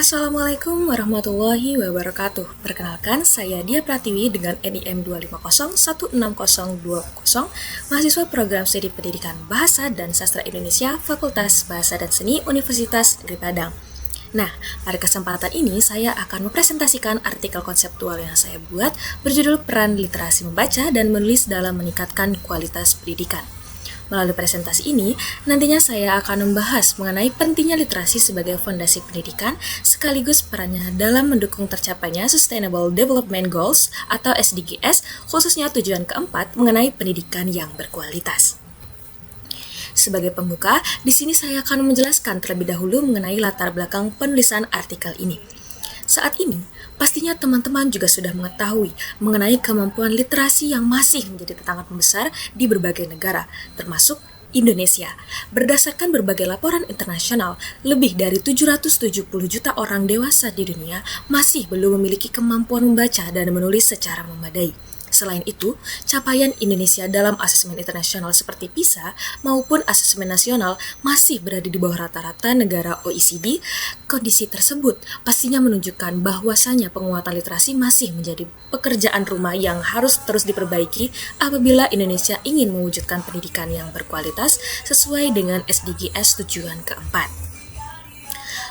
Assalamualaikum warahmatullahi wabarakatuh. Perkenalkan, saya Dia Pratiwi dengan NIM 2501602, mahasiswa program studi pendidikan Bahasa dan Sastra Indonesia, Fakultas Bahasa dan Seni Universitas Negeri Padang. Nah, pada kesempatan ini saya akan mempresentasikan artikel konseptual yang saya buat berjudul Peran Literasi Membaca dan Menulis dalam Meningkatkan Kualitas Pendidikan. Melalui presentasi ini, nantinya saya akan membahas mengenai pentingnya literasi sebagai fondasi pendidikan, sekaligus perannya dalam mendukung tercapainya Sustainable Development Goals atau SDGs, khususnya tujuan keempat mengenai pendidikan yang berkualitas. Sebagai pembuka, di sini saya akan menjelaskan terlebih dahulu mengenai latar belakang penulisan artikel ini. Saat ini, pastinya teman-teman juga sudah mengetahui mengenai kemampuan literasi yang masih menjadi tantangan besar di berbagai negara, termasuk Indonesia. Berdasarkan berbagai laporan internasional, lebih dari 770 juta orang dewasa di dunia masih belum memiliki kemampuan membaca dan menulis secara memadai. Selain itu, capaian Indonesia dalam asesmen internasional seperti PISA maupun asesmen nasional masih berada di bawah rata-rata negara OECD. Kondisi tersebut pastinya menunjukkan bahwasannya penguatan literasi masih menjadi pekerjaan rumah yang harus terus diperbaiki apabila Indonesia ingin mewujudkan pendidikan yang berkualitas sesuai dengan SDGs tujuan keempat.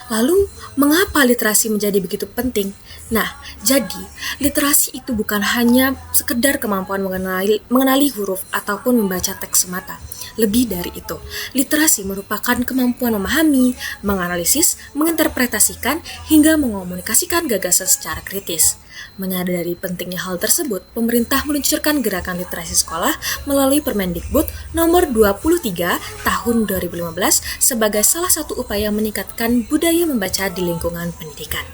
Lalu, mengapa literasi menjadi begitu penting? Nah, jadi literasi itu bukan hanya sekedar kemampuan mengenali huruf ataupun membaca teks semata. Lebih dari itu, literasi merupakan kemampuan memahami, menganalisis, menginterpretasikan, hingga mengomunikasikan gagasan secara kritis. Menyadari pentingnya hal tersebut, pemerintah meluncurkan gerakan literasi sekolah melalui Permendikbud nomor 23 tahun 2015 sebagai salah satu upaya meningkatkan budaya membaca di lingkungan pendidikan.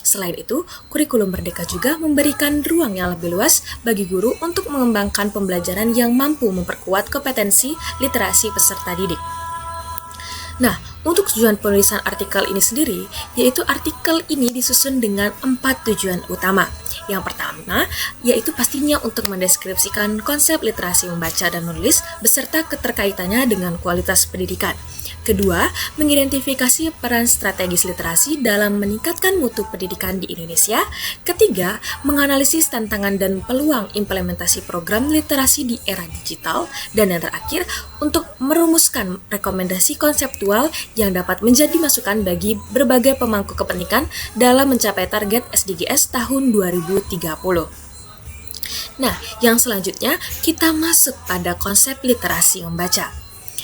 Selain itu, kurikulum Merdeka juga memberikan ruang yang lebih luas bagi guru untuk mengembangkan pembelajaran yang mampu memperkuat kompetensi literasi peserta didik. Nah, untuk tujuan penulisan artikel ini sendiri, yaitu artikel ini disusun dengan 4 tujuan utama. Yang pertama, yaitu pastinya untuk mendeskripsikan konsep literasi membaca dan menulis beserta keterkaitannya dengan kualitas pendidikan. Kedua, mengidentifikasi peran strategis literasi dalam meningkatkan mutu pendidikan di Indonesia. Ketiga, menganalisis tantangan dan peluang implementasi program literasi di era digital. Dan yang terakhir, untuk merumuskan rekomendasi konseptual yang dapat menjadi masukan bagi berbagai pemangku kepentingan dalam mencapai target SDGs tahun 2030. Nah, yang selanjutnya kita masuk pada konsep literasi membaca.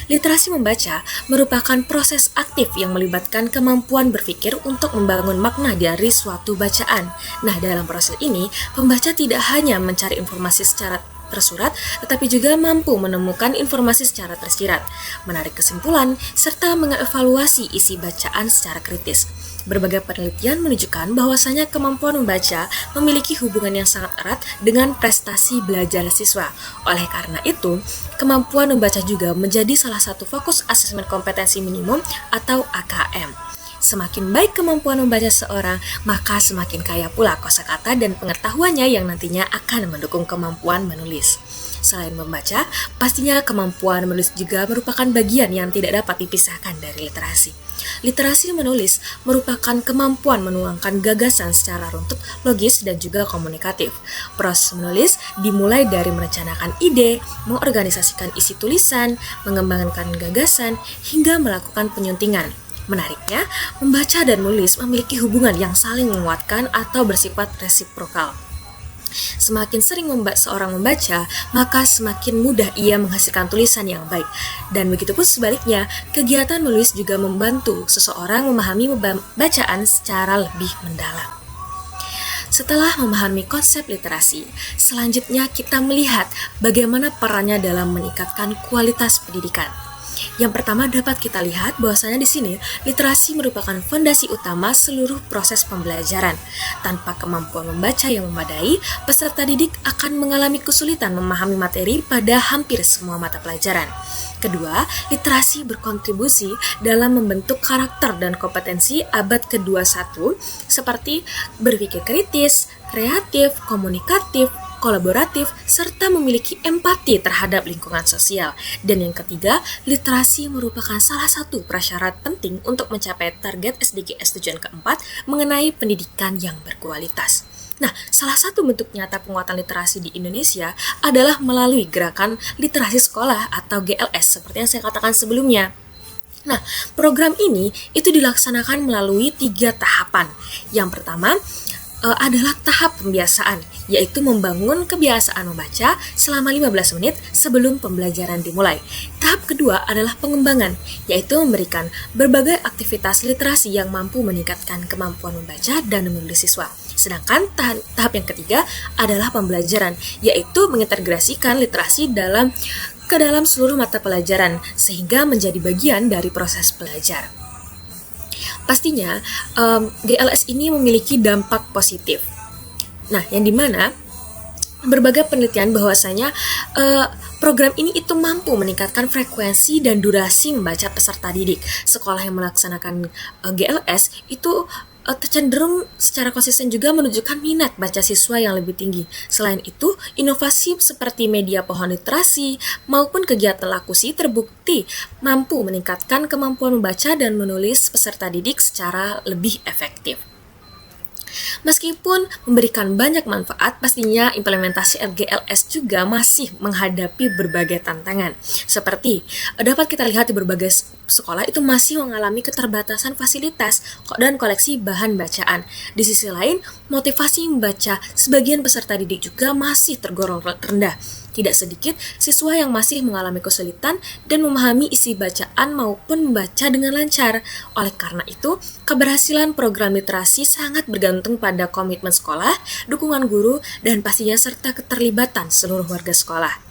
Literasi membaca merupakan proses aktif yang melibatkan kemampuan berpikir untuk membangun makna dari suatu bacaan. Nah, dalam proses ini, pembaca tidak hanya mencari informasi secara tersurat, tetapi juga mampu menemukan informasi secara tersirat, menarik kesimpulan, serta mengevaluasi isi bacaan secara kritis. Berbagai penelitian menunjukkan bahwasanya kemampuan membaca memiliki hubungan yang sangat erat dengan prestasi belajar siswa. Oleh karena itu, kemampuan membaca juga menjadi salah satu fokus asesmen kompetensi minimum atau AKM. Semakin baik kemampuan membaca seorang, maka semakin kaya pula kosakata dan pengetahuannya yang nantinya akan mendukung kemampuan menulis. Selain membaca, pastinya kemampuan menulis juga merupakan bagian yang tidak dapat dipisahkan dari literasi. Literasi menulis merupakan kemampuan menuangkan gagasan secara runtut, logis, dan juga komunikatif. Proses menulis dimulai dari merencanakan ide, mengorganisasikan isi tulisan, mengembangkan gagasan, hingga melakukan penyuntingan. Menariknya, membaca dan menulis memiliki hubungan yang saling menguatkan atau bersifat resiprokal. Semakin sering seorang membaca, maka semakin mudah ia menghasilkan tulisan yang baik. Dan begitu pun sebaliknya, kegiatan menulis juga membantu seseorang memahami bacaan secara lebih mendalam. Setelah memahami konsep literasi, selanjutnya kita melihat bagaimana perannya dalam meningkatkan kualitas pendidikan. Yang pertama dapat kita lihat bahwasanya di sini literasi merupakan fondasi utama seluruh proses pembelajaran. Tanpa kemampuan membaca yang memadai, peserta didik akan mengalami kesulitan memahami materi pada hampir semua mata pelajaran. Kedua, literasi berkontribusi dalam membentuk karakter dan kompetensi abad ke-21 seperti berpikir kritis, kreatif, komunikatif, kolaboratif, serta memiliki empati terhadap lingkungan sosial. Dan yang ketiga, literasi merupakan salah satu prasyarat penting untuk mencapai target SDGs tujuan keempat mengenai pendidikan yang berkualitas. Nah, salah satu bentuk nyata penguatan literasi di Indonesia adalah melalui gerakan literasi sekolah atau GLS seperti yang saya katakan sebelumnya. Nah, program ini itu dilaksanakan melalui 3 tahapan. Yang pertama adalah tahap pembiasaan, yaitu membangun kebiasaan membaca selama 15 menit sebelum pembelajaran dimulai. Tahap kedua adalah pengembangan, yaitu memberikan berbagai aktivitas literasi yang mampu meningkatkan kemampuan membaca dan menulis siswa. Sedangkan tahap yang ketiga adalah pembelajaran, yaitu mengintegrasikan literasi ke dalam seluruh mata pelajaran, sehingga menjadi bagian dari proses belajar. Pastinya, GLS ini memiliki dampak positif. Nah, yang dimana berbagai penelitian bahwasanya program ini itu mampu meningkatkan frekuensi dan durasi membaca peserta didik. Sekolah yang melaksanakan GLS itu tercenderung secara konsisten juga menunjukkan minat baca siswa yang lebih tinggi. Selain itu, inovasi seperti media pohon literasi maupun kegiatan lakusi terbukti mampu meningkatkan kemampuan membaca dan menulis peserta didik secara lebih efektif. Meskipun memberikan banyak manfaat, pastinya implementasi FGLS juga masih menghadapi berbagai tantangan. Seperti dapat kita lihat di berbagai sekolah itu masih mengalami keterbatasan fasilitas dan koleksi bahan bacaan. Di sisi lain, motivasi membaca sebagian peserta didik juga masih tergolong rendah. Tidak sedikit siswa yang masih mengalami kesulitan dan memahami isi bacaan maupun membaca dengan lancar. Oleh karena itu, keberhasilan program literasi sangat bergantung pada komitmen sekolah, dukungan guru, dan pastinya serta keterlibatan seluruh warga sekolah.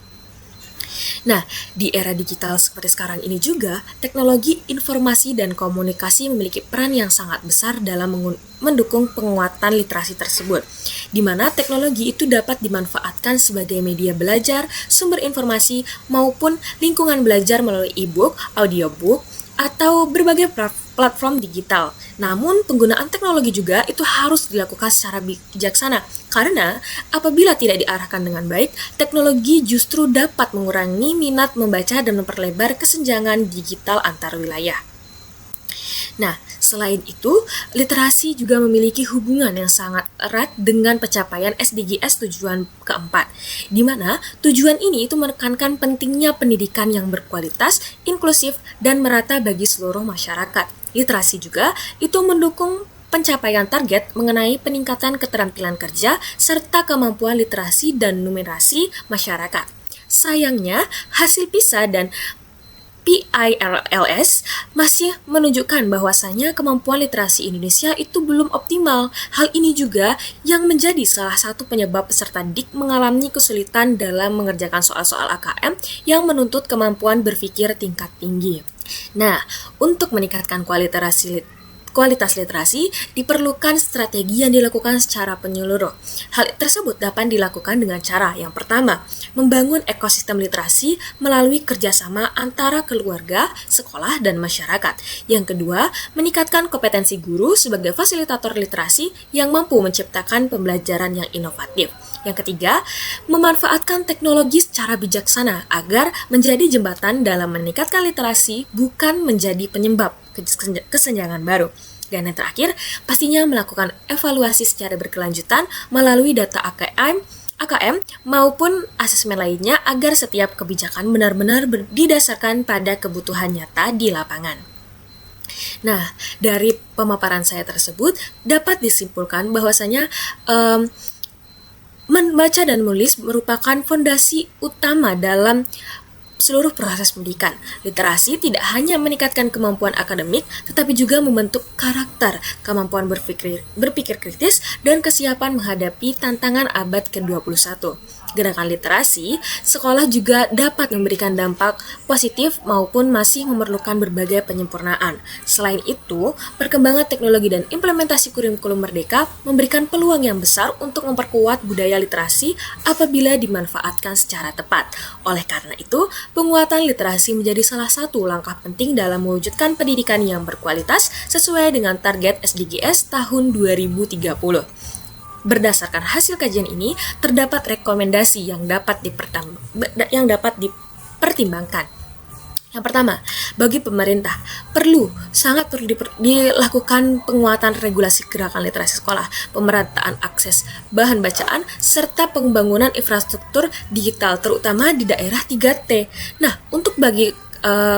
Nah, di era digital seperti sekarang ini juga, teknologi informasi dan komunikasi memiliki peran yang sangat besar dalam mendukung penguatan literasi tersebut, di mana teknologi itu dapat dimanfaatkan sebagai media belajar, sumber informasi, maupun lingkungan belajar melalui e-book, audiobook, atau berbagai platform digital. Namun, penggunaan teknologi juga itu harus dilakukan secara bijaksana, karena apabila tidak diarahkan dengan baik, teknologi justru dapat mengurangi minat membaca dan memperlebar kesenjangan digital antar wilayah. Nah, selain itu, literasi juga memiliki hubungan yang sangat erat dengan pencapaian SDGs tujuan keempat, di mana tujuan ini itu menekankan pentingnya pendidikan yang berkualitas, inklusif, dan merata bagi seluruh masyarakat. Literasi juga itu mendukung pencapaian target mengenai peningkatan keterampilan kerja serta kemampuan literasi dan numerasi masyarakat. Sayangnya, hasil PISA dan PIRLS masih menunjukkan bahwasannya kemampuan literasi Indonesia itu belum optimal. Hal ini juga yang menjadi salah satu penyebab peserta didik mengalami kesulitan dalam mengerjakan soal-soal AKM yang menuntut kemampuan berpikir tingkat tinggi. Nah, untuk meningkatkan kualitas literasi, diperlukan strategi yang dilakukan secara menyeluruh. Hal tersebut dapat dilakukan dengan cara yang pertama, membangun ekosistem literasi melalui kerjasama antara keluarga, sekolah, dan masyarakat. Yang kedua, meningkatkan kompetensi guru sebagai fasilitator literasi yang mampu menciptakan pembelajaran yang inovatif. Yang ketiga, memanfaatkan teknologi secara bijaksana agar menjadi jembatan dalam meningkatkan literasi, bukan menjadi penyebab kesenjangan baru. Dan yang terakhir, pastinya melakukan evaluasi secara berkelanjutan melalui data AKM maupun asesmen lainnya agar setiap kebijakan benar-benar didasarkan pada kebutuhan nyata di lapangan. Nah, dari pemaparan saya tersebut dapat disimpulkan bahwasanya membaca dan menulis merupakan fondasi utama dalam seluruh proses pendidikan. Literasi tidak hanya meningkatkan kemampuan akademik, tetapi juga membentuk karakter, kemampuan berpikir kritis, dan kesiapan menghadapi tantangan abad ke-21. Gerakan literasi, sekolah juga dapat memberikan dampak positif maupun masih memerlukan berbagai penyempurnaan. Selain itu, perkembangan teknologi dan implementasi kurikulum merdeka memberikan peluang yang besar untuk memperkuat budaya literasi apabila dimanfaatkan secara tepat. Oleh karena itu, penguatan literasi menjadi salah satu langkah penting dalam mewujudkan pendidikan yang berkualitas sesuai dengan target SDGs tahun 2030. Berdasarkan hasil kajian ini, terdapat rekomendasi yang dapat dipertimbangkan. Yang pertama, bagi pemerintah, sangat perlu dilakukan penguatan regulasi gerakan literasi sekolah, pemerataan akses bahan bacaan, serta pembangunan infrastruktur digital, terutama di daerah 3T. Nah, untuk bagi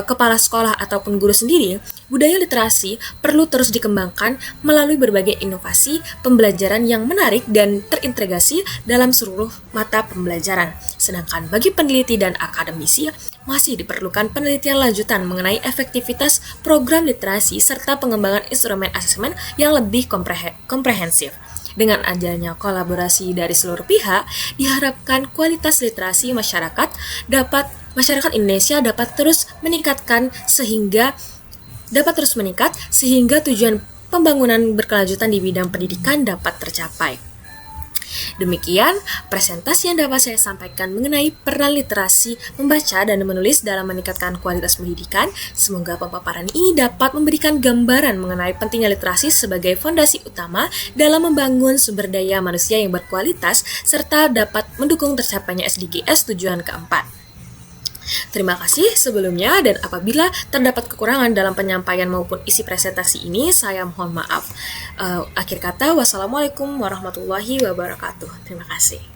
kepala sekolah ataupun guru sendiri, budaya literasi perlu terus dikembangkan melalui berbagai inovasi pembelajaran yang menarik dan terintegrasi dalam seluruh mata pembelajaran. Sedangkan bagi peneliti dan akademisi, masih diperlukan penelitian lanjutan mengenai efektivitas program literasi serta pengembangan instrumen asesmen yang lebih komprehensif. Dengan adanya kolaborasi dari seluruh pihak, diharapkan kualitas literasi masyarakat Indonesia dapat terus meningkat sehingga tujuan pembangunan berkelanjutan di bidang pendidikan dapat tercapai. Demikian presentasi yang dapat saya sampaikan mengenai peran literasi membaca dan menulis dalam meningkatkan kualitas pendidikan. Semoga pemaparan ini dapat memberikan gambaran mengenai pentingnya literasi sebagai fondasi utama dalam membangun sumber daya manusia yang berkualitas serta dapat mendukung tercapainya SDGs tujuan keempat. Terima kasih sebelumnya, dan apabila terdapat kekurangan dalam penyampaian maupun isi presentasi ini, saya mohon maaf. Akhir kata, wassalamualaikum warahmatullahi wabarakatuh. Terima kasih.